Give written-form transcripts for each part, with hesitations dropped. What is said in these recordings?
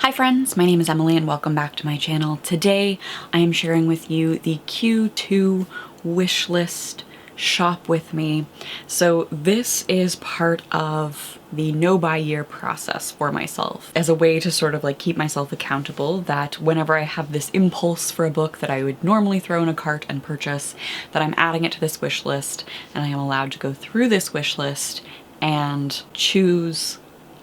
Hi friends, my name is Emily and welcome back to my channel. Today I am sharing with you the Q2 wishlist shop with me. So this is part of the no buy year process for myself as a way to sort of like keep myself accountable that whenever I have this impulse for a book that I would normally throw in a cart and purchase, that I'm adding it to this wish list and I am allowed to go through this wish list and choose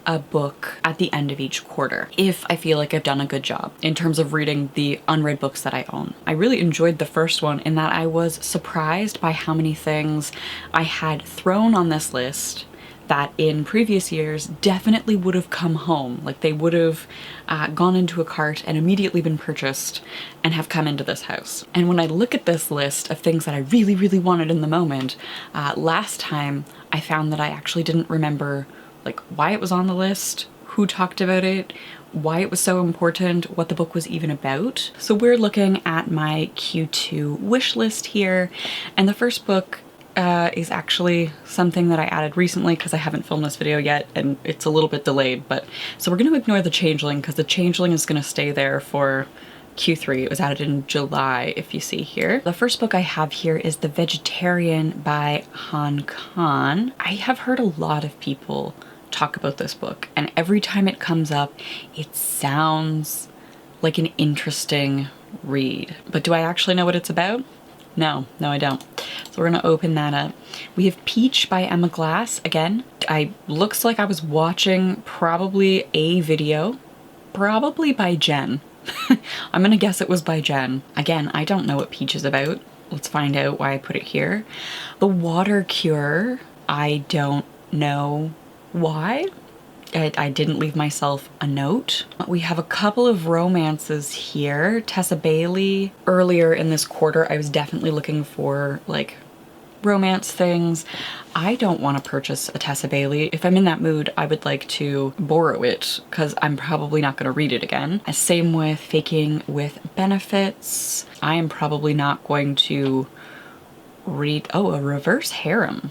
a book at the end of each quarter if I feel like I've done a good job in terms of reading the unread books that I own. I really enjoyed the first one in that I was surprised by how many things I had thrown on this list that in previous years definitely would have come home. Like they would have gone into a cart and immediately been purchased and have come into this house. And when I look at this list of things that I really wanted in the moment, last time I found that I actually didn't remember like why it was on the list, who talked about it, why it was so important, what the book was even about. So we're looking at my Q2 wish list here, and the first book is actually something that I added recently because I haven't filmed this video yet and it's a little bit delayed, but so we're going to ignore the Changeling because the Changeling is going to stay there for Q3. It was added in July, if you see here. The first book I have here is The Vegetarian by Han Kang. I have heard a lot of people talk about this book, and every time it comes up, it sounds like an interesting read. But do I actually know what it's about? No, I don't. So we're gonna open that up. We have Peach by Emma Glass. Again, looks like I was watching probably a video, probably by Jen. I'm gonna guess it was by Jen. Again, I don't know what Peach is about. Let's find out why I put it here. The Water Cure, I don't know why. I didn't leave myself a note. We have a couple of romances here. Tessa Bailey. Earlier in this quarter, I was definitely looking for like romance things. I don't want to purchase a Tessa Bailey. If I'm in that mood, I would like to borrow it because I'm probably not going to read it again. Same with Faking with Benefits. I am probably not going to read, oh, a reverse harem.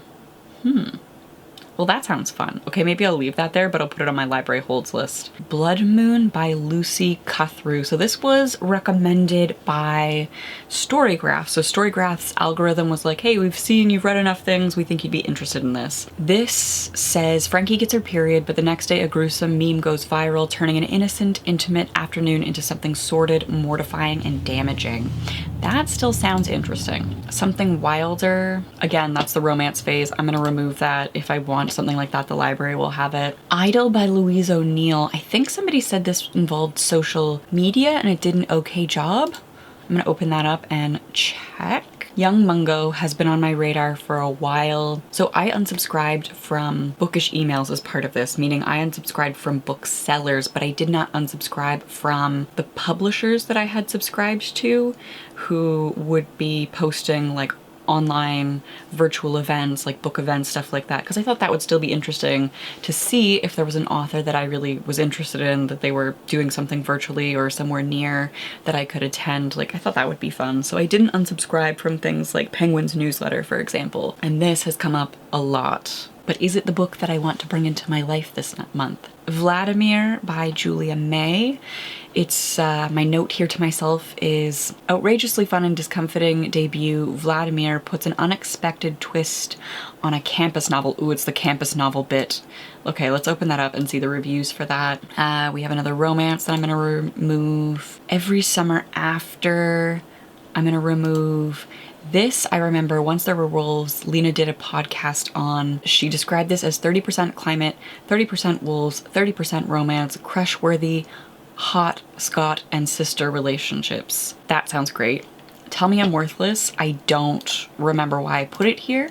Well, that sounds fun. Okay, maybe I'll leave that there, but I'll put it on my library holds list. Blood Moon by Lucy Cuthru. So this was recommended by Storygraph. So Storygraph's algorithm was like, hey, we've seen you've read enough things, we think you'd be interested in this. This says Frankie gets her period, but the next day a gruesome meme goes viral, turning an innocent, intimate afternoon into something sordid, mortifying, and damaging. That still sounds interesting. Something Wilder. Again, that's the romance phase. I'm gonna remove that. If I want something like that, the library will have it. Idle by Louise O'Neill. I think somebody said this involved social media and it did an okay job. I'm gonna open that up and check. Young Mungo has been on my radar for a while. So I unsubscribed from bookish emails as part of this, meaning I unsubscribed from booksellers, but I did not unsubscribe from the publishers that I had subscribed to, who would be posting like online virtual events, like book events, stuff like that, because I thought that would still be interesting to see if there was an author that I really was interested in, that they were doing something virtually or somewhere near that I could attend. Like I thought that would be fun. So I didn't unsubscribe from things like Penguin's newsletter, for example. And this has come up a lot. But is it the book that I want to bring into my life this month? Vladimir by Julia May. It's my note here to myself is outrageously fun and discomforting debut. Vladimir puts an unexpected twist on a campus novel. Ooh, it's the campus novel bit. Okay, let's open that up and see the reviews for that. We have another romance that I'm gonna remove. Every Summer After, I'm gonna remove. This, I remember Once There Were Wolves, Lena did a podcast on. She described this as 30% climate, 30% wolves, 30% romance, crush-worthy, hot Scott and sister relationships. That sounds great. Tell Me I'm Worthless. I don't remember why I put it here.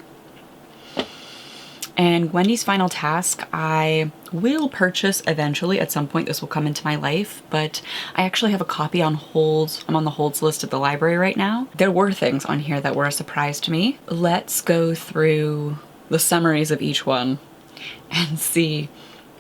And Wendy's Final Task, I will purchase eventually. At some point this will come into my life, but I actually have a copy on hold. I'm on the holds list at the library right now. There were things on here that were a surprise to me. Let's go through the summaries of each one and see,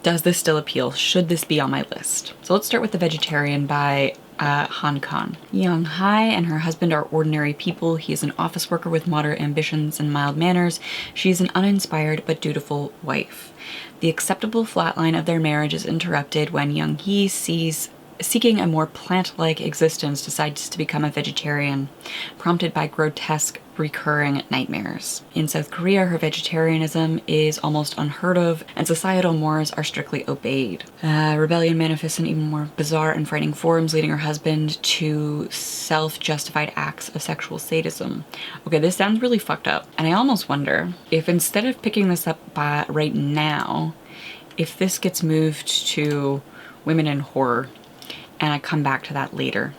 does this still appeal? Should this be on my list? So let's start with The Vegetarian by Han Kang. Young Hai and her husband are ordinary people. He is an office worker with moderate ambitions and mild manners. She is an uninspired but dutiful wife. The acceptable flatline of their marriage is interrupted when Young Hee sees seeking a more plant-like existence, decides to become a vegetarian, prompted by grotesque, recurring nightmares. In South Korea, her vegetarianism is almost unheard of, and societal mores are strictly obeyed. Rebellion manifests in even more bizarre and frightening forms, leading her husband to self-justified acts of sexual sadism. Okay, this sounds really fucked up, and I almost wonder if instead of picking this up right now, if this gets moved to women in horror, and I come back to that later.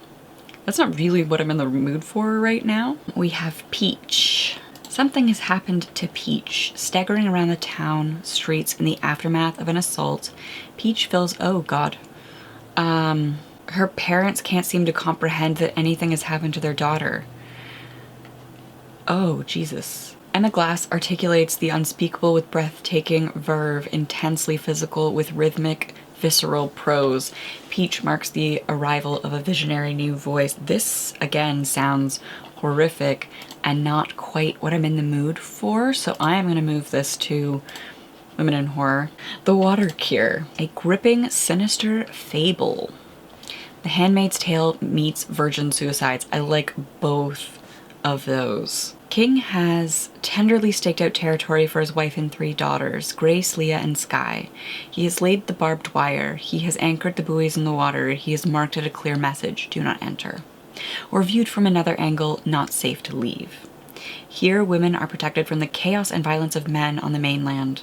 That's not really what I'm in the mood for right now. We have Peach. Something has happened to Peach. Staggering around the town streets in the aftermath of an assault, Peach feels, oh god. Her parents can't seem to comprehend that anything has happened to their daughter. Oh, Jesus. Emma Glass articulates the unspeakable with breathtaking verve, intensely physical with rhythmic, visceral prose. Peach marks the arrival of a visionary new voice. This, again, sounds horrific and not quite what I'm in the mood for, so I am going to move this to women in horror. The Water Cure, a gripping, sinister fable. The Handmaid's Tale meets Virgin Suicides. I like both of those. King has tenderly staked out territory for his wife and 3 daughters, Grace, Leah, and Sky. He has laid the barbed wire. He has anchored the buoys in the water. He has marked it a clear message, do not enter. Or viewed from another angle, not safe to leave. Here, women are protected from the chaos and violence of men on the mainland.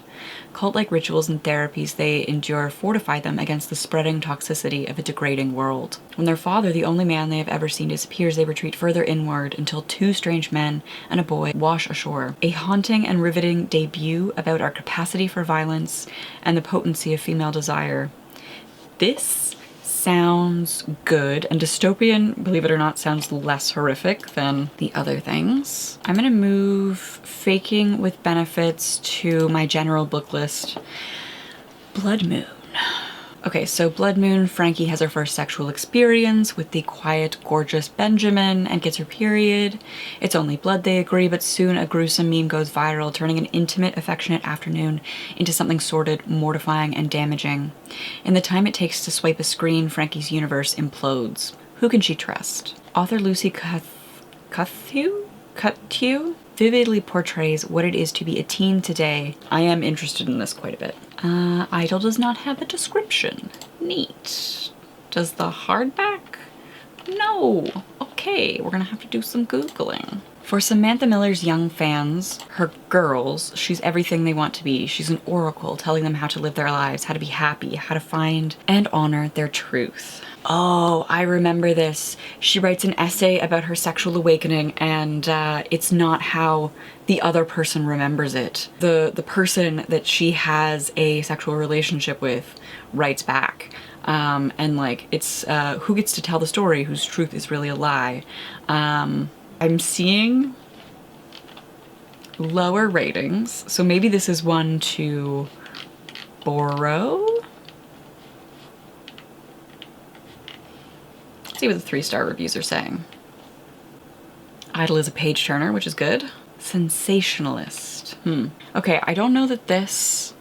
Cult-like rituals and therapies they endure fortify them against the spreading toxicity of a degrading world. When their father, the only man they have ever seen, disappears, they retreat further inward until 2 strange men and a boy wash ashore. A haunting and riveting debut about our capacity for violence and the potency of female desire. This sounds good, and dystopian, believe it or not, sounds less horrific than the other things. I'm gonna move Faking with Benefits to my general book list. Blood Moon. Okay, so Blood Moon, Frankie has her first sexual experience with the quiet, gorgeous Benjamin and gets her period. It's only blood, they agree, but soon a gruesome meme goes viral, turning an intimate, affectionate afternoon into something sordid, mortifying, and damaging. In the time it takes to swipe a screen, Frankie's universe implodes. Who can she trust? Author Lucy Cutthew vividly portrays what it is to be a teen today. I am interested in this quite a bit. Idle does not have a description. Neat. Does the hardback? No. Okay, we're gonna have to do some Googling. For Samantha Miller's young fans, her girls, she's everything they want to be. She's an oracle telling them how to live their lives, how to be happy, how to find and honor their truth. Oh, I remember this. She writes an essay about her sexual awakening, and it's not how the other person remembers it. The person that she has a sexual relationship with writes back. And like, it's who gets to tell the story, whose truth is really a lie. I'm seeing lower ratings, so maybe this is one to borrow. Let's see what the 3-star reviews are saying. Idle is a page turner, which is good. Sensationalist. Okay, I don't know that this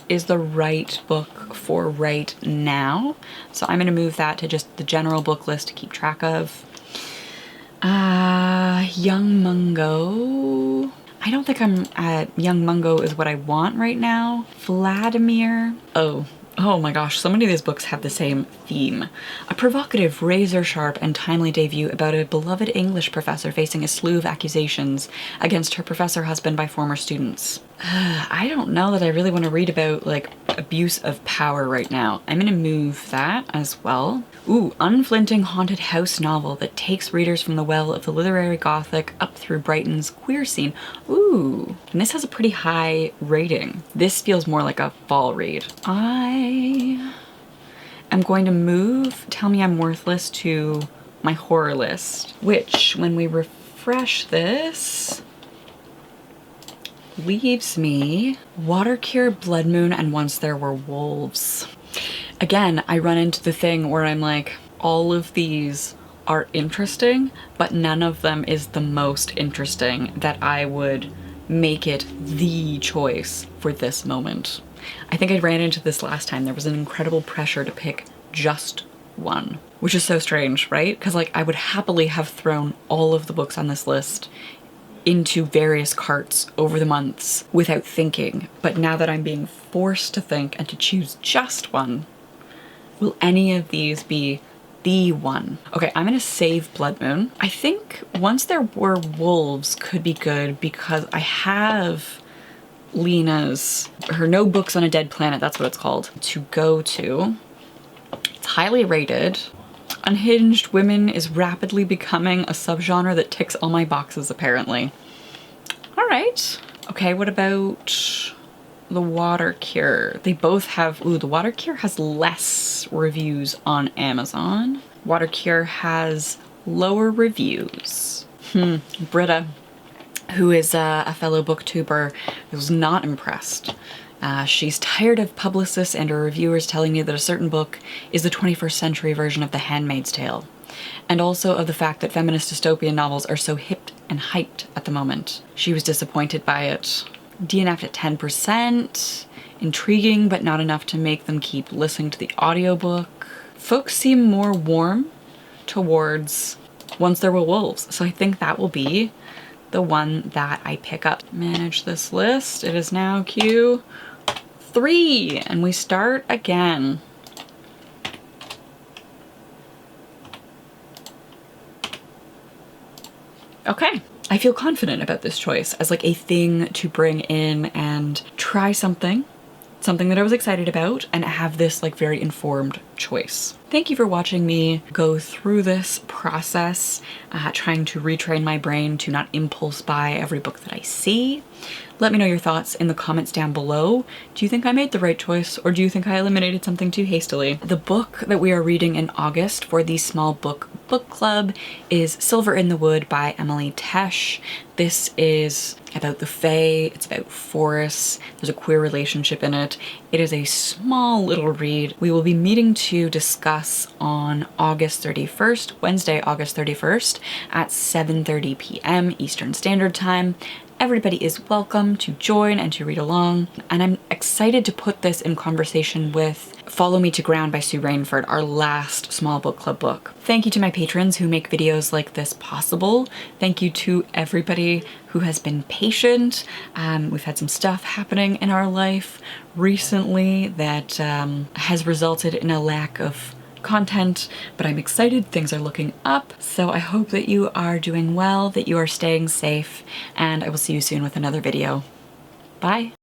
is the right book for right now, so I'm gonna move that to just the general book list to keep track of. Young Mungo. I don't think Young Mungo is what I want right now. Vladimir. Oh my gosh, so many of these books have the same theme. A provocative, razor-sharp, and timely debut about a beloved English professor facing a slew of accusations against her professor husband by former students. I don't know that I really want to read about, like, abuse of power right now. I'm gonna move that as well. Ooh, unflinting haunted house novel that takes readers from the well of the literary gothic up through Brighton's queer scene. Ooh, and this has a pretty high rating. This feels more like a fall read. I am going to move Tell Me I'm Worthless to my horror list, which, when we refresh this, leaves me Water Cure, Blood Moon, and Once There Were Wolves. Again, I run into the thing where I'm like, all of these are interesting, but none of them is the most interesting that I would make it the choice for this moment. I think I ran into this last time. There was an incredible pressure to pick just one, which is so strange, right? Because like I would happily have thrown all of the books on this list into various carts over the months without thinking. But now that I'm being forced to think and to choose just one, will any of these be the one? Okay, I'm gonna save Blood Moon. I think Once There Were Wolves could be good because I have her No Books on a Dead Planet, that's what it's called, to go to. It's highly rated. Unhinged Women is rapidly becoming a subgenre that ticks all my boxes, apparently. All right. Okay, what about The Water Cure? They both have, ooh, The Water Cure has less reviews on Amazon. Water Cure has lower reviews. Britta, who is a fellow booktuber, was not impressed. She's tired of publicists and her reviewers telling me that a certain book is the 21st century version of The Handmaid's Tale, and also of the fact that feminist dystopian novels are so hip and hyped at the moment. She was disappointed by it. DNF'd at 10%. Intriguing, but not enough to make them keep listening to the audiobook. Folks seem more warm towards Once There Were Wolves, so I think that will be the one that I pick up. Manage this list. It is now Q3, and we start again. Okay, I feel confident about this choice as like a thing to bring in and try something that I was excited about and have this like very informed choice. Thank you for watching me go through this process, trying to retrain my brain to not impulse buy every book that I see. Let me know your thoughts in the comments down below. Do you think I made the right choice, or do you think I eliminated something too hastily? The book that we are reading in August for the Small Book Book Club is Silver in the Wood by Emily Tesh. This is about the Fae, it's about forests, there's a queer relationship in it. It is a small little read. We will be meeting to discuss on August 31st, Wednesday, August 31st at 7:30 p.m. Eastern Standard Time. Everybody is welcome to join and to read along, and I'm excited to put this in conversation with Follow Me to Ground by Sue Rainford, our last small book club book. Thank you to my patrons who make videos like this possible. Thank you to everybody who has been patient. We've had some stuff happening in our life recently that has resulted in a lack of content, but I'm excited. Things are looking up, so I hope that you are doing well, that you are staying safe, and I will see you soon with another video. Bye!